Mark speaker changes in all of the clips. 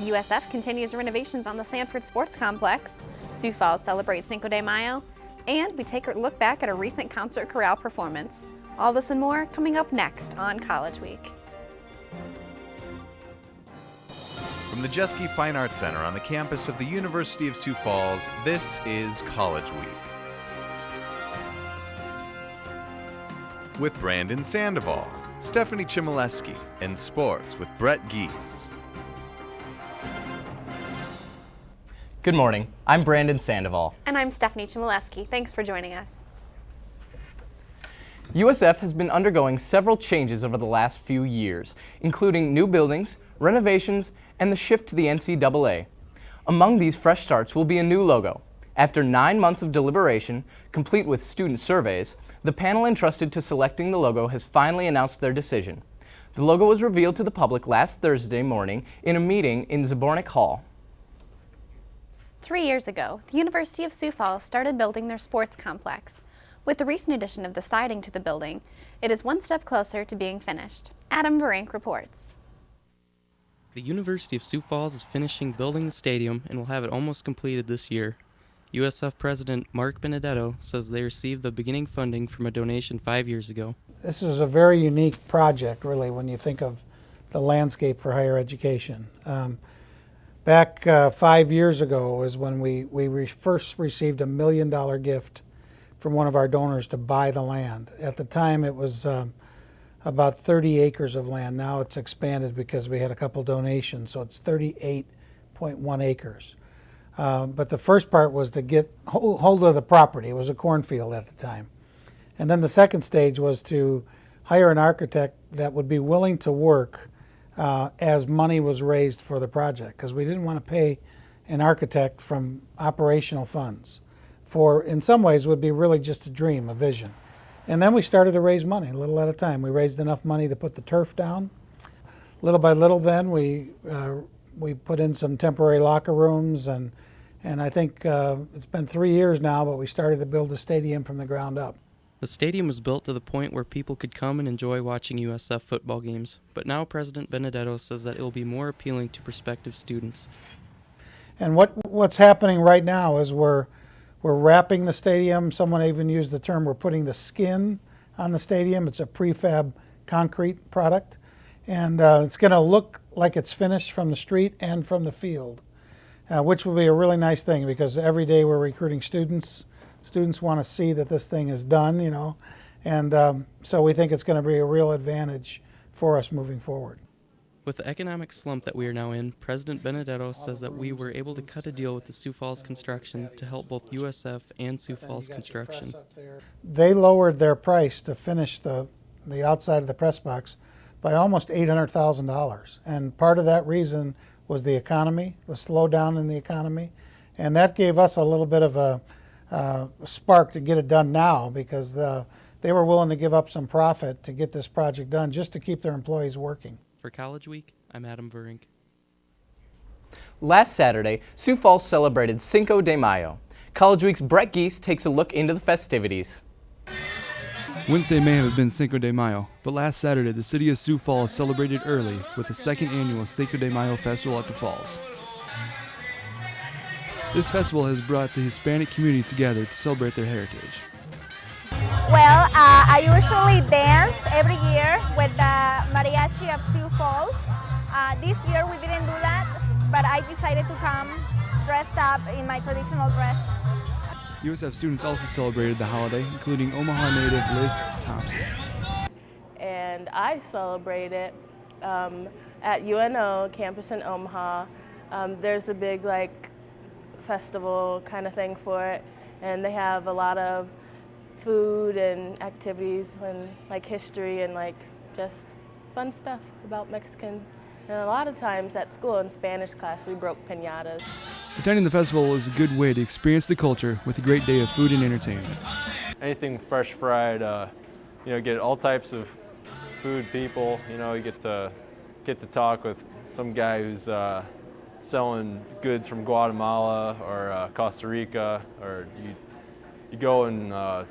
Speaker 1: USF continues renovations on the Sanford Sports Complex, Sioux Falls celebrates Cinco de Mayo, and we take a look back at a recent concert chorale performance. All this and more coming up next on College Week.
Speaker 2: From the Jeske Fine Arts Center on the campus of the University of Sioux Falls, this is College Week. With Brandon Sandoval, Stephanie Chmielewski, and sports with Brett Geese.
Speaker 3: Good morning, I'm Brandon Sandoval.
Speaker 1: And I'm Stephanie Chmielewski. Thanks for joining us.
Speaker 3: USF has been undergoing several changes over the last few years, including new buildings, renovations, and the shift to the NCAA. Among these fresh starts will be a new logo. After 9 months of deliberation, complete with student surveys, the panel entrusted to selecting the logo has finally announced their decision. The logo was revealed to the public last Thursday morning in a meeting in Zabornik Hall.
Speaker 1: 3 years ago, the University of Sioux Falls started building their sports complex. With the recent addition of the siding to the building, it is one step closer to being finished. Adam Varenk reports.
Speaker 4: The University of Sioux Falls is finishing building the stadium and will have it almost completed this year. USF President Mark Benedetto says they received the beginning funding from a donation 5 years ago.
Speaker 5: This is a very unique project, really, when you think of the landscape for higher education. Back 5 years ago is when we first received $1 million gift from one of our donors to buy the land. At the time it was about 30 acres of land. Now it's expanded because we had a couple donations, so it's 38.1 acres. But the first part was to get hold of the property. It was a cornfield at the time. And then the second stage was to hire an architect that would be willing to work as money was raised for the project, because we didn't want to pay an architect from operational funds. For, in some ways, would be really just a dream, a vision. And then we started to raise money, a little at a time. We raised enough money to put the turf down. Little by little then, we put in some temporary locker rooms, and I think it's been 3 years now, but we started to build the stadium from the ground up.
Speaker 4: The stadium was built to the point where people could come and enjoy watching USF football games, but now President Benedetto says that it will be more appealing to prospective students.
Speaker 5: And what's happening right now is we're wrapping the stadium. Someone even used the term, we're putting the skin on the stadium. It's a prefab concrete product, and it's going to look like it's finished from the street and from the field, which will be a really nice thing, because every day we're recruiting students. Students want to see that this thing is done, you know, and so we think it's going to be a real advantage for us moving forward.
Speaker 4: With the economic slump that we are now in, President Benedetto says that we were able to cut a deal with the Sioux Falls Construction to help both USF and Sioux Falls Construction.
Speaker 5: They lowered their price to finish the outside of the press box by almost $800,000, and part of that reason was the economy, the slowdown in the economy, and that gave us a little bit of a spark to get it done now, because they were willing to give up some profit to get this project done just to keep their employees working.
Speaker 4: For College Week, I'm Adam Varenk.
Speaker 3: Last Saturday, Sioux Falls celebrated Cinco de Mayo. College Week's Brett Geese takes a look into the festivities.
Speaker 6: Wednesday may have been Cinco de Mayo, but last Saturday the city of Sioux Falls celebrated early with the second annual Cinco de Mayo festival at the falls. This festival has brought the Hispanic community together to celebrate their heritage.
Speaker 7: Well, I usually dance every year with the Mariachi of Sioux Falls. This year we didn't do that, but I decided to come dressed up in my traditional dress.
Speaker 6: USF students also celebrated the holiday, including Omaha native Liz Thompson.
Speaker 8: And I celebrate it at UNO campus in Omaha. There's a big festival kind of thing for it, and they have a lot of food and activities and history and just fun stuff about Mexican. And a lot of times at school in Spanish class we broke piñatas.
Speaker 6: Attending the festival is a good way to experience the culture with a great day of food and entertainment.
Speaker 9: Anything fresh fried, get all types of food, people, you get to talk with some guy who's selling goods from Guatemala or Costa Rica, or you go and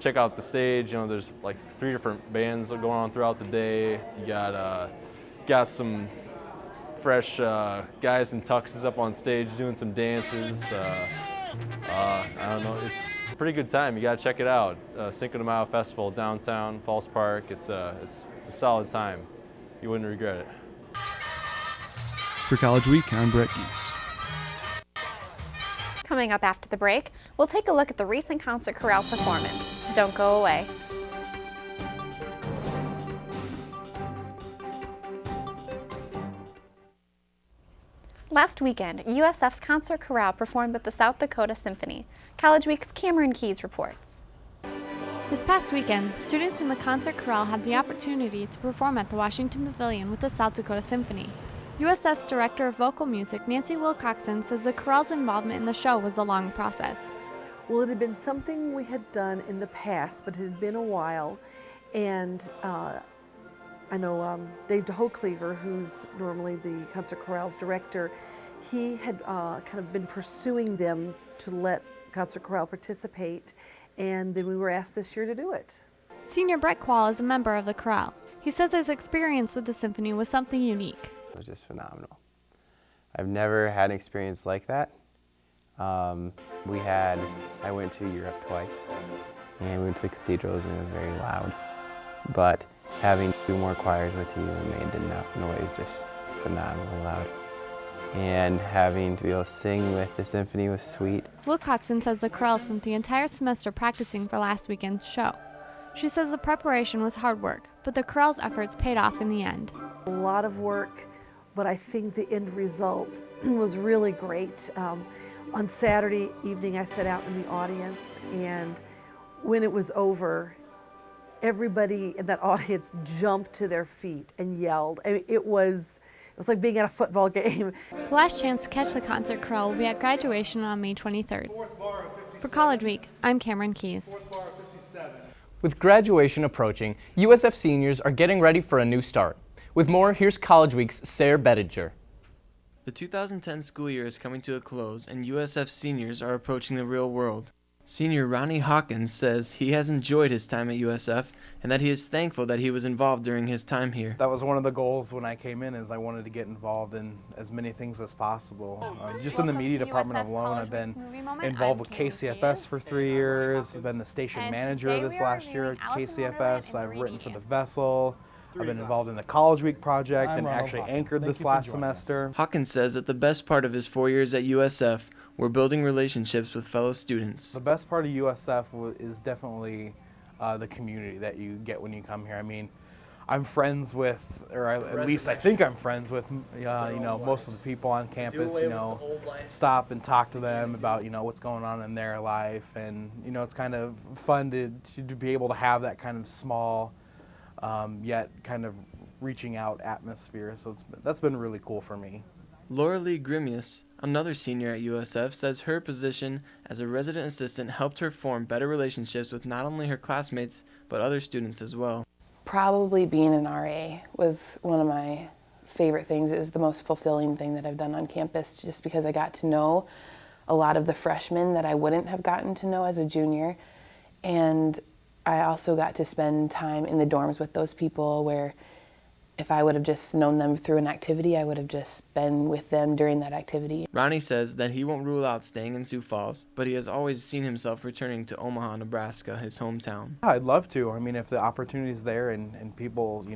Speaker 9: check out the stage. There's 3 different bands going on throughout the day. You got some fresh guys in tuxes up on stage doing some dances. I don't know, it's a pretty good time. You gotta check it out. Cinco de Mayo Festival, downtown, Falls Park. It's a solid time. You wouldn't regret it.
Speaker 6: For College Week, I'm Brett Geese.
Speaker 1: Coming up after the break, we'll take a look at the recent concert chorale performance. Don't go away. Last weekend, USF's concert chorale performed with the South Dakota Symphony. College Week's Cameron Keys reports.
Speaker 10: This past weekend, students in the concert chorale had the opportunity to perform at the Washington Pavilion with the South Dakota Symphony. USF's Director of Vocal Music, Nancy Wilcoxon, says the chorale's involvement in the show was the long process.
Speaker 11: Well, it had been something we had done in the past, but it had been a while, and I know Dave DeHoecleaver, who's normally the concert chorale's director, he had kind of been pursuing them to let concert chorale participate, and then we were asked this year to do it.
Speaker 10: Senior Brett Quall is a member of the chorale. He says his experience with the symphony was something unique.
Speaker 12: It was just phenomenal. I've never had an experience like that. I went to Europe twice, and we went to the cathedrals, and it was very loud. But having 2 more choirs with you made the noise just phenomenally loud. And having to be able to sing with the symphony was sweet.
Speaker 10: Wilcoxon says the chorale spent the entire semester practicing for last weekend's show. She says the preparation was hard work, but the chorale's efforts paid off in the end.
Speaker 11: A lot of work, but I think the end result was really great. On Saturday evening, I sat out in the audience, and when it was over, everybody in that audience jumped to their feet and yelled. I mean, it was like being at a football game.
Speaker 10: The last chance to catch the concert chorale will be at graduation on May 23rd. For College Week, I'm Cameron Keys.
Speaker 3: With graduation approaching, USF seniors are getting ready for a new start. With more, here's College Week's Sarah Bettinger.
Speaker 4: The 2010 school year is coming to a close, and USF seniors are approaching the real world. Senior Ronnie Hawkins says he has enjoyed his time at USF and that he is thankful that he was involved during his time here.
Speaker 13: That was one of the goals when I came in, is I wanted to get involved in as many things as possible. Just in the media department alone, I've been involved with KCFS for 3 years. I've been the station manager this last year at KCFS. I've written for The Vessel. I've been involved in the College Week project and actually anchored this last semester.
Speaker 4: Hawkins says that the best part of his 4 years at USF were building relationships with fellow students.
Speaker 13: The best part of USF is definitely the community that you get when you come here. I mean, I'm friends with, or at least I think I'm friends with, most of the people on campus. Stop and talk to them about what's going on in their life, and it's kind of fun to be able to have that kind of small, yet kind of reaching out atmosphere. So that's been really cool for me.
Speaker 4: Laura Lee Grimius, another senior at USF, says her position as a resident assistant helped her form better relationships with not only her classmates, but other students as well.
Speaker 14: Probably being an RA was one of my favorite things. It was the most fulfilling thing that I've done on campus, just because I got to know a lot of the freshmen that I wouldn't have gotten to know as a junior. And I also got to spend time in the dorms with those people where if I would have just known them through an activity, I would have just been with them during that activity.
Speaker 4: Ronnie says that he won't rule out staying in Sioux Falls, but he has always seen himself returning to Omaha, Nebraska, his hometown.
Speaker 13: I'd love to. I mean, if the opportunity's there and people,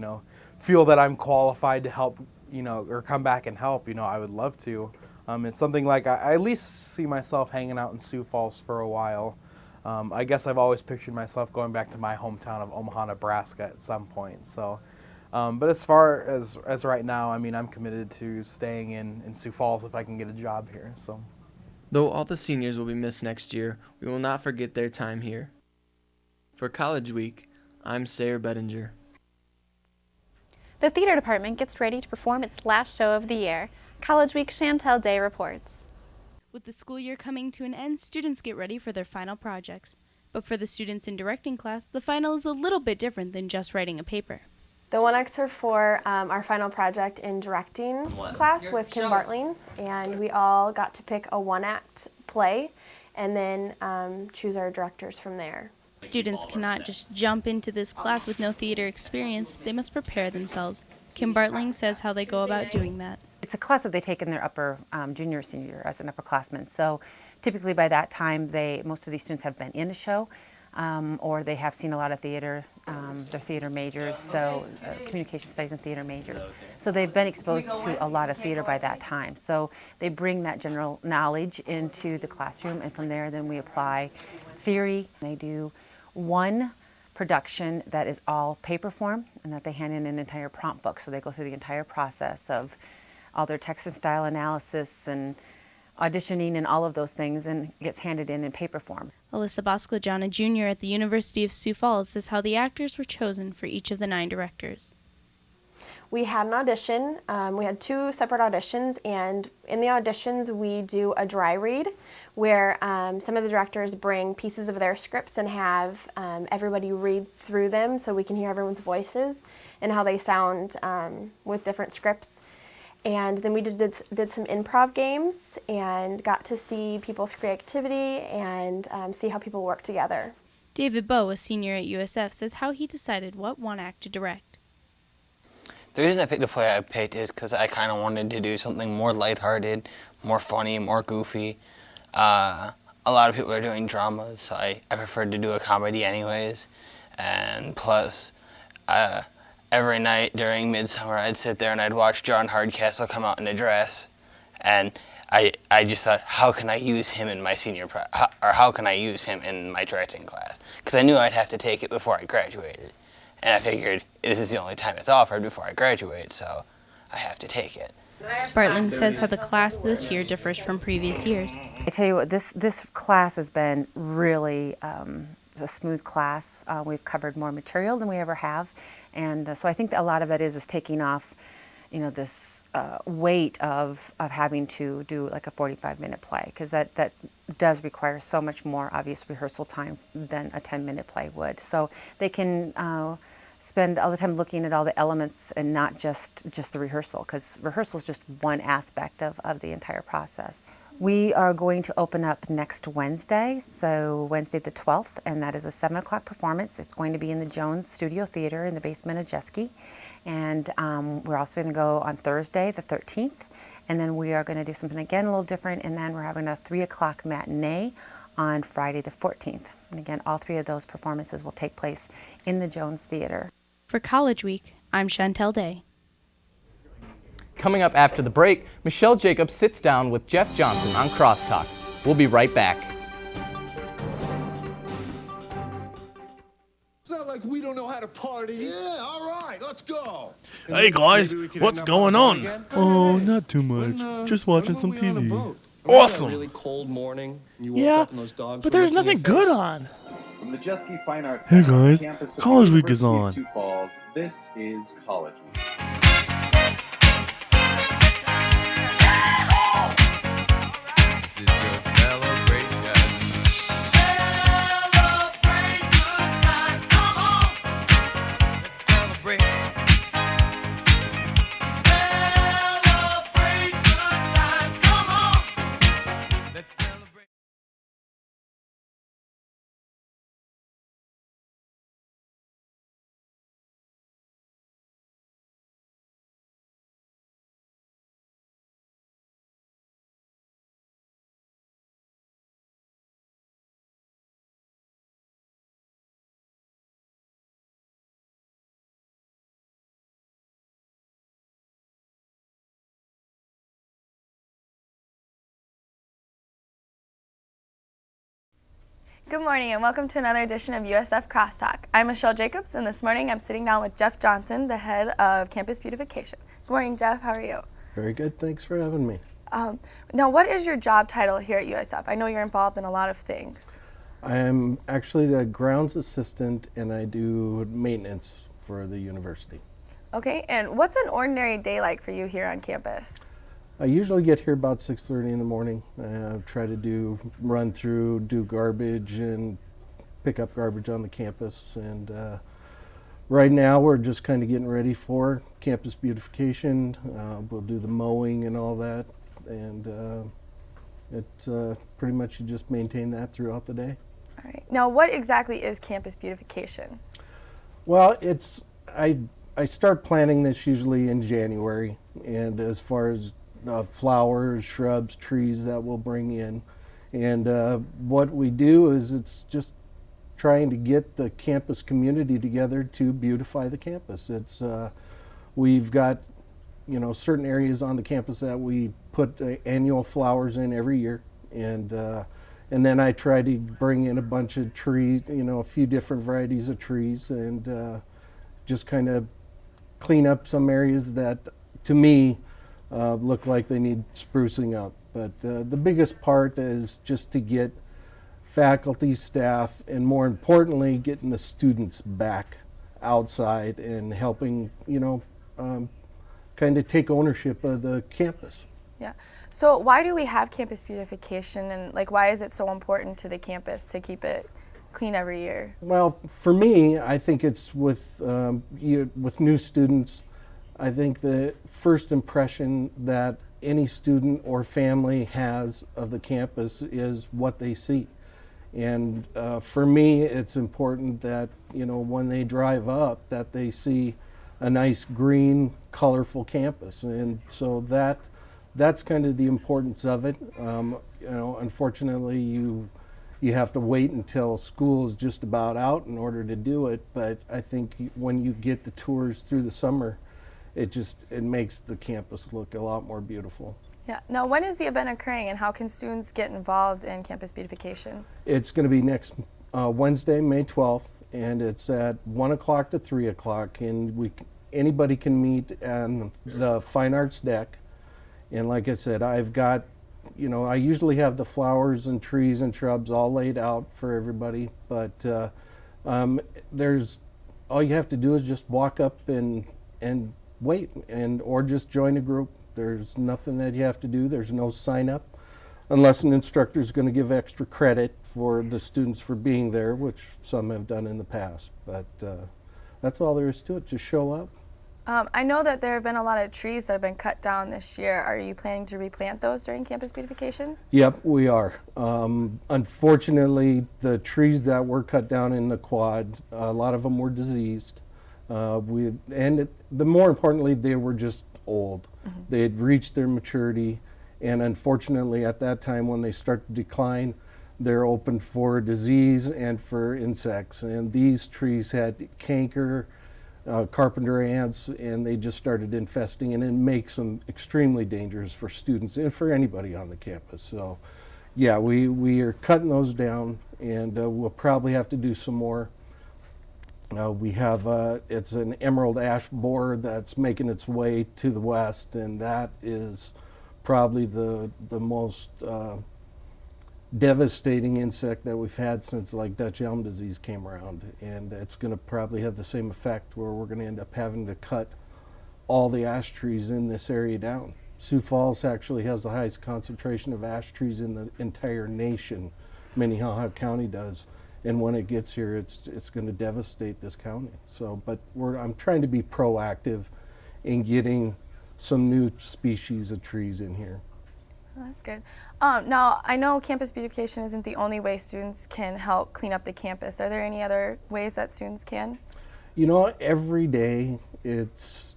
Speaker 13: feel that I'm qualified to help, or come back and help, I would love to. It's something like I at least see myself hanging out in Sioux Falls for a while. I guess I've always pictured myself going back to my hometown of Omaha, Nebraska at some point. So. But as far as right now, I mean, I'm committed to staying in Sioux Falls if I can get a job here. So,
Speaker 4: though all the seniors will be missed next year, we will not forget their time here. For College Week, I'm Sarah Bettinger.
Speaker 1: The theater department gets ready to perform its last show of the year. College Week Chantel Day reports.
Speaker 15: With the school year coming to an end, students get ready for their final projects. But for the students in directing class, the final is a little bit different than just writing a paper.
Speaker 16: The 1X are for our final project in directing class with Kim Bartling, and we all got to pick a 1-act play and then choose our directors from there.
Speaker 15: Students cannot just jump into this class with no theater experience. They must prepare themselves. Kim Bartling says how they go about doing that.
Speaker 17: It's a class that they take in their upper junior, senior year as an upperclassman. So typically by that time, most of these students have been in a show, or they have seen a lot of theater. They're theater majors, so communication studies and theater majors. So they've been exposed to a lot of theater by that time. So they bring that general knowledge into the classroom, and from there then we apply theory. They do one production that is all paper form, and that they hand in an entire prompt book. So they go through the entire process of all their text and style analysis and auditioning and all of those things, and gets handed in paper form.
Speaker 15: Alyssa Bosclajana Jr. at the University of Sioux Falls says how the actors were chosen for each of the 9 directors.
Speaker 16: We had an audition. We had 2 separate auditions, and in the auditions we do a dry read where some of the directors bring pieces of their scripts and have everybody read through them so we can hear everyone's voices and how they sound with different scripts. And then we did some improv games and got to see people's creativity and see how people work together.
Speaker 15: David Bowe, a senior at USF, says how he decided what one act to direct.
Speaker 18: The reason I picked the play I picked is because I kind of wanted to do something more lighthearted, more funny, more goofy. A lot of people are doing dramas, so I preferred to do a comedy anyways. And plus, every night during midsummer, I'd sit there and I'd watch John Hardcastle come out in a dress, and I just thought, how can I use him in my how can I use him in my directing class? Because I knew I'd have to take it before I graduated, and I figured this is the only time it's offered before I graduate, so I have to take it.
Speaker 15: Bartland says how the class this year differs from previous years.
Speaker 17: I tell you what, this class has been really a smooth class. We've covered more material than we ever have. And so I think that a lot of that is taking off, this weight of having to do like a 45-minute play, because that does require so much more obvious rehearsal time than a 10-minute play would. So they can spend all the time looking at all the elements and not just the rehearsal, because rehearsal is just one aspect of the entire process. We are going to open up next Wednesday, so Wednesday the 12th, and that is a 7 o'clock performance. It's going to be in the Jones Studio Theater in the basement of Jeske. And we're also going to go on Thursday the 13th, and then we are going to do something again a little different, and then we're having a 3 o'clock matinee on Friday the 14th. And again, all 3 of those performances will take place in the Jones Theater.
Speaker 15: For College Week, I'm Chantel Day.
Speaker 3: Coming up after the break, Michelle Jacobs sits down with Jeff Johnson on Crosstalk. We'll be right back.
Speaker 19: It's not like we don't know how to party. Yeah, all right, let's go.
Speaker 20: Hey guys, what's going on?
Speaker 6: Oh, not too much. Just watching some TV.
Speaker 20: Awesome.
Speaker 19: Really cold morning.
Speaker 20: Yeah, but there's nothing good on.
Speaker 2: From the Jeske Fine Arts
Speaker 6: Hey
Speaker 2: Center on the
Speaker 6: guys,
Speaker 2: campus of
Speaker 6: College
Speaker 2: the
Speaker 6: Week is
Speaker 2: University of
Speaker 6: on.
Speaker 2: Sioux Falls, this is College Week.
Speaker 21: This is your celebration. Celebrate good times, come on. Let's celebrate. Celebrate good times, come on. Let's celebrate.
Speaker 22: Good morning and welcome to another edition of USF Crosstalk. I'm Michelle Jacobs, and this morning I'm sitting down with Jeff Johnson, the head of Campus Beautification. Good morning, Jeff. How are you?
Speaker 23: Very good. Thanks for having me.
Speaker 22: Now, what is your job title here at USF? I know you're involved in a lot of things.
Speaker 23: I'm actually the grounds assistant, and I do maintenance for the university.
Speaker 22: Okay, and what's an ordinary day like for you here on campus?
Speaker 23: I usually get here about 6:30 in the morning. Try to run through, do garbage, and pick up garbage on the campus. And right now we're just kind of getting ready for campus beautification. We'll do the mowing and all that, and pretty much you just maintain that throughout the day.
Speaker 22: All right. Now, what exactly is campus beautification?
Speaker 23: Well, I start planning this usually in January, and as far as flowers, shrubs, trees that we'll bring in. And what we do is it's just trying to get the campus community together to beautify the campus. It's we've got certain areas on the campus that we put annual flowers in every year, and then I try to bring in a bunch of trees, a few different varieties of trees, and just kind of clean up some areas that, to me, look like they need sprucing up. But the biggest part is just to get faculty, staff, and more importantly, getting the students back outside and helping, kind of take ownership of the campus.
Speaker 22: Yeah. So why do we have campus beautification, and why is it so important to the campus to keep it clean every year?
Speaker 23: Well, for me, I think it's with new students. I think the first impression that any student or family has of the campus is what they see. And for me, it's important that, when they drive up, that they see a nice green, colorful campus. And so that's kind of the importance of it. Unfortunately, you have to wait until school is just about out in order to do it. But I think when you get the tours through the summer, it makes the campus look a lot more beautiful.
Speaker 22: Yeah. Now, when is the event occurring, and how can students get involved in campus beautification?
Speaker 23: It's going to be next Wednesday, May 12th, and it's at 1 o'clock to 3 o'clock, and anybody can meet on the Fine Arts deck. And like I said, I've got, I usually have the flowers and trees and shrubs all laid out for everybody, but all you have to do is just walk up and wait, or just join a group. There's nothing that you have to do. There's no sign up, unless an instructor is going to give extra credit for the students for being there, which some have done in the past. But that's all there is to it. Just show up.
Speaker 22: I know that there have been a lot of trees that have been cut down this year. Are you planning to replant those during campus beautification?
Speaker 23: Yep, we are. Unfortunately, the trees that were cut down in the quad, a lot of them were diseased. The more importantly, they were just old. Mm-hmm. They had reached their maturity, and unfortunately, at that time when they start to decline, they're open for disease and for insects. And these trees had canker, carpenter ants, and they just started infesting, and it makes them extremely dangerous for students and for anybody on the campus. So yeah, we are cutting those down, and we'll probably have to do some more. We have it's an emerald ash borer that's making its way to the west, and that is probably the most devastating insect that we've had since Dutch elm disease came around. And it's going to probably have the same effect, where we're going to end up having to cut all the ash trees in this area down. Sioux Falls actually has the highest concentration of ash trees in the entire nation. Minnehaha County does. And when it gets here, it's going to devastate this county. So, but I'm trying to be proactive in getting some new species of trees in here.
Speaker 22: Well, that's good. Now, I know campus beautification isn't the only way students can help clean up the campus. Are there any other ways that students can?
Speaker 23: Every day it's,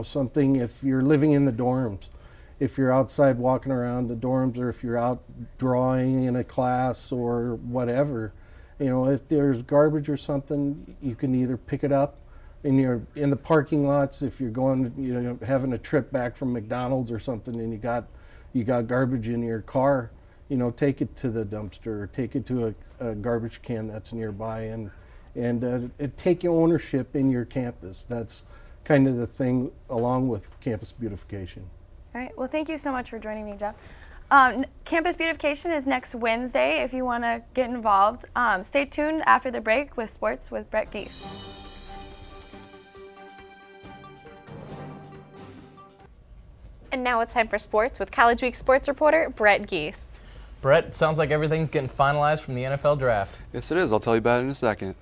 Speaker 23: something. If you're living in the dorms, if you're outside walking around the dorms, or if you're out drawing in a class or whatever, if there's garbage or something, you can either pick it up in the parking lots. If you're going, having a trip back from McDonald's or something, and you got garbage in your car, take it to the dumpster, or take it to a garbage can that's nearby, and take ownership in your campus. That's kind of the thing along with campus beautification.
Speaker 22: All right. Well, thank you so much for joining me, Jeff. Campus beautification is next Wednesday if you want to get involved. Stay tuned after the break with sports with Brett Geese.
Speaker 1: And now it's time for sports with College Week sports reporter Brett Geese.
Speaker 3: Brett, sounds like everything's getting finalized from the NFL draft.
Speaker 6: Yes, it is. I'll tell you about it in a second.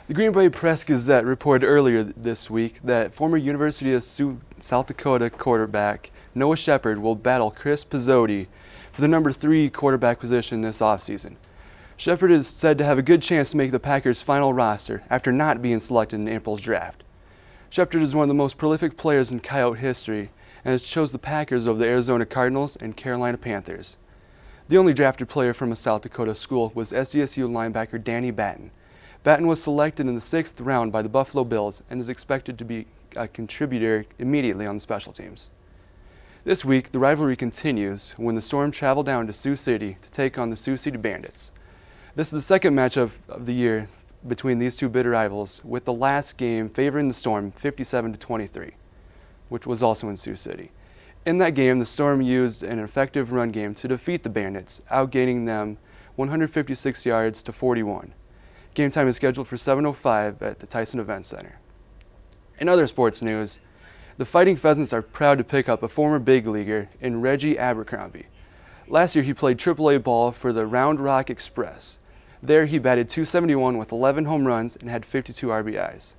Speaker 6: The Green Bay Press-Gazette reported earlier this week that former University of South Dakota quarterback Noah Shepard will battle Chris Pizzotti for the number 3 quarterback position this offseason. Shepard is said to have a good chance to make the Packers' final roster after not being selected in April's draft. Shepard is one of the most prolific players in Coyote history and it chose the Packers over the Arizona Cardinals and Carolina Panthers. The only drafted player from a South Dakota school was SDSU linebacker Danny Batten. Batten was selected in the 6th round by the Buffalo Bills and is expected to be a contributor immediately on the special teams. This week, the rivalry continues when the Storm travel down to Sioux City to take on the Sioux City Bandits. This is the second matchup of the year between these two bitter rivals, with the last game favoring the Storm 57-23, which was also in Sioux City. In that game, the Storm used an effective run game to defeat the Bandits, outgaining them 156 yards to 41. Game time is scheduled for 7:05 at the Tyson Event Center. In other sports news, the Fighting Pheasants are proud to pick up a former big leaguer in Reggie Abercrombie. Last year, he played AAA ball for the Round Rock Express. There, he batted .271 with 11 home runs and had 52 RBIs.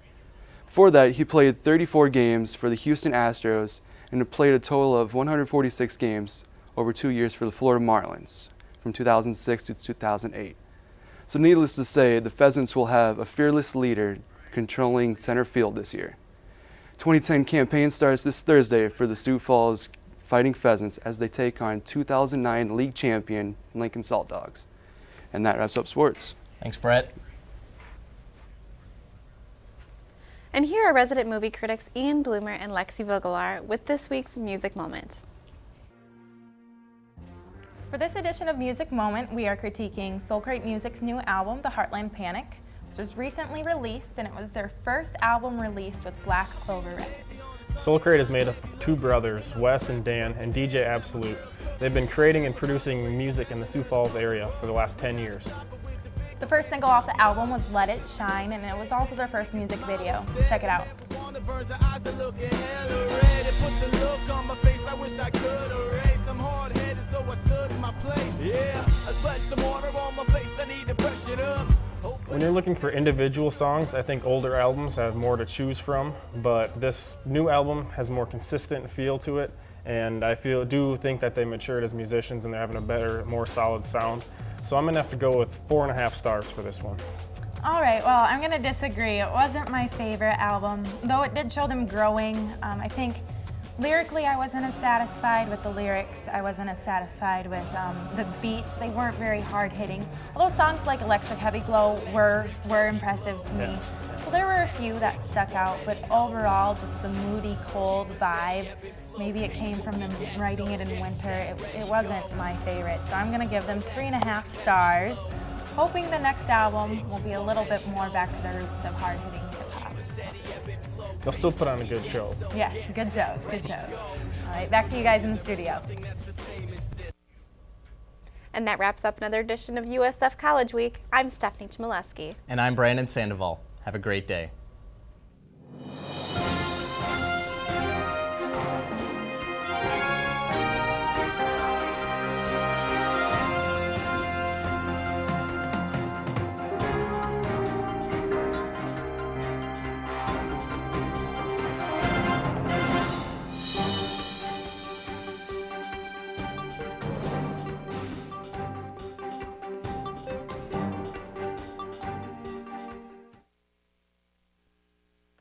Speaker 6: Before that, he played 34 games for the Houston Astros and played a total of 146 games over 2 years for the Florida Marlins from 2006 to 2008. So needless to say, the Pheasants will have a fearless leader controlling center field this year. 2010 campaign starts this Thursday for the Sioux Falls Fighting Pheasants as they take on 2009 league champion Lincoln Salt Dogs. And that wraps up sports.
Speaker 3: Thanks, Brett.
Speaker 1: And here are resident movie critics Ian Bloomer and Lexi Vogelar with this week's Music Moment.
Speaker 5: For this edition of Music Moment, we are critiquing Soul Crate Music's new album, The Heartland Panic, which was recently released, and it was their first album released with Black Clover Records.
Speaker 7: Soul Crate is made up of two brothers, Wes and Dan, and DJ Absolute. They've been creating and producing music in the Sioux Falls area for the last 10 years.
Speaker 5: The first single off the album was Let It Shine, and it was also their first music video. Check it out.
Speaker 7: When you're looking for individual songs, I think older albums have more to choose from, but this new album has a more consistent feel to it, and I do think that they matured as musicians and they're having a better, more solid sound. So I'm gonna have to go with 4.5 stars for this one.
Speaker 5: All right, well, I'm gonna disagree. It wasn't my favorite album, though it did show them growing. I think lyrically I wasn't as satisfied with the lyrics. I wasn't as satisfied with the beats. They weren't very hard-hitting. Although songs like Electric Heavy Glow were impressive to me. So there were a few that stuck out, but overall just the moody, cold vibe. Maybe it came from them writing it in winter. It wasn't my favorite. So I'm gonna give them 3.5 stars, hoping the next album will be a little bit more back to the roots of hard-hitting hip-hop.
Speaker 7: They'll still put on a good show.
Speaker 5: Yes, good shows, good shows. All right, back to you guys in the studio.
Speaker 1: And that wraps up another edition of USF College Week. I'm Stephanie Chmielewski.
Speaker 3: And I'm Brandon Sandoval. Have a great day.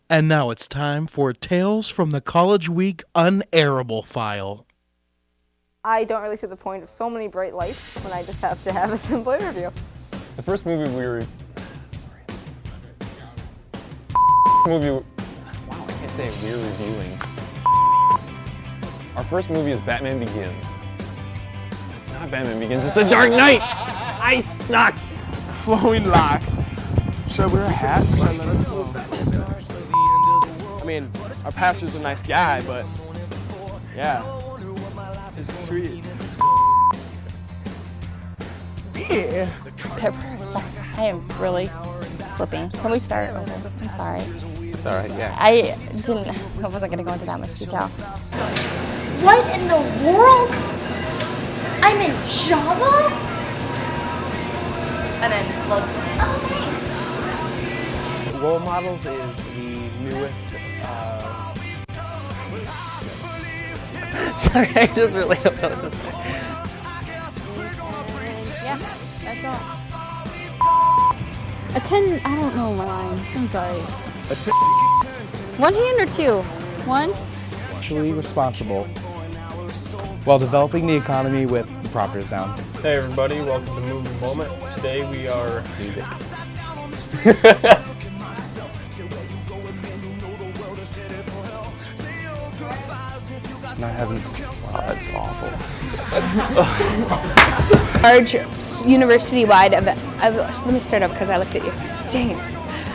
Speaker 20: And now it's time for Tales from the College Week Unairable File.
Speaker 8: I don't really see the point of so many bright lights when I just have to have a simple interview.
Speaker 24: The first movie we were... Wow, I can't say we're reviewing. Our first movie is Batman Begins. It's not Batman Begins, it's The Dark Knight! I suck!
Speaker 25: Flowing locks. Should I wear a hat? Should I let it flow? I mean, our pastor's a nice guy, but yeah, it's sweet. Yeah.
Speaker 26: Pepper, sorry. I am really slipping. Can we start over? I'm sorry.
Speaker 12: It's all right, yeah.
Speaker 26: I wasn't going to go into that much detail.
Speaker 27: What in the world? I'm in Java? And then look. Oh, thanks.
Speaker 25: Role Models is the newest.
Speaker 26: Sorry, I just really don't know what to say. Yeah, that's all. A 10, I don't know my line. I'm sorry. 1 hand or 2? 1?
Speaker 3: financially responsible while developing the economy with the properties down.
Speaker 7: Hey everybody, welcome to Movie Moment. Today we are music.
Speaker 6: Not having. Wow, that's awful.
Speaker 27: Large university-wide event. Let me start up because I looked at you. Dang it.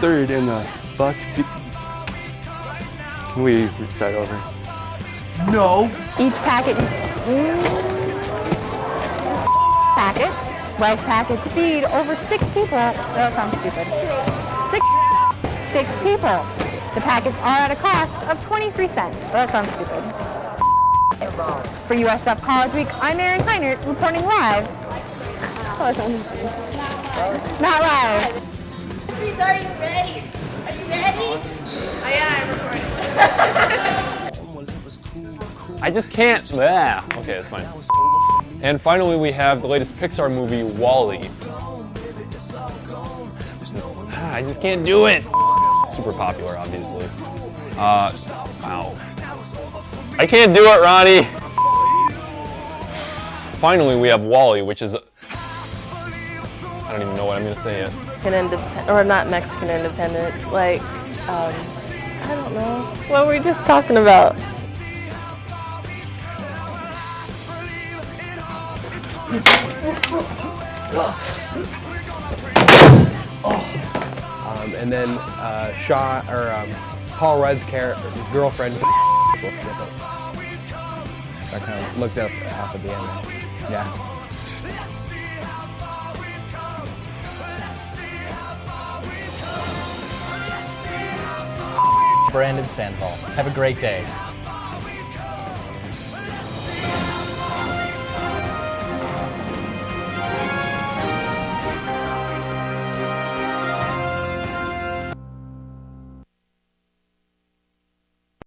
Speaker 6: Third in the buck. Can we start over?
Speaker 20: No.
Speaker 27: Each packet. Packets. Rice packets feed over 6 people. That sounds stupid. 6 people. The packets are at a cost of 23 cents. That sounds stupid. For USF College Week, I'm Erin Heinert reporting live. Oh, that sounds good. Not live.
Speaker 21: Are you ready? Are you ready? Oh yeah, I'm recording.
Speaker 24: I just can't. Ah, okay, that's fine. And finally, we have the latest Pixar movie, WALL-E. I just can't do it. Super popular, obviously. Wow. I can't do it, Ronnie. Finally, we have WALL-E, which is. I don't even know what I'm gonna say yet.
Speaker 4: Or not Mexican independent, like, I don't know. What were we just talking about?
Speaker 9: And then Sean or Paul Rudd's girlfriend. I kind of looked up off at the end there. Yeah.
Speaker 3: Brandon Sandoval. Have a great day.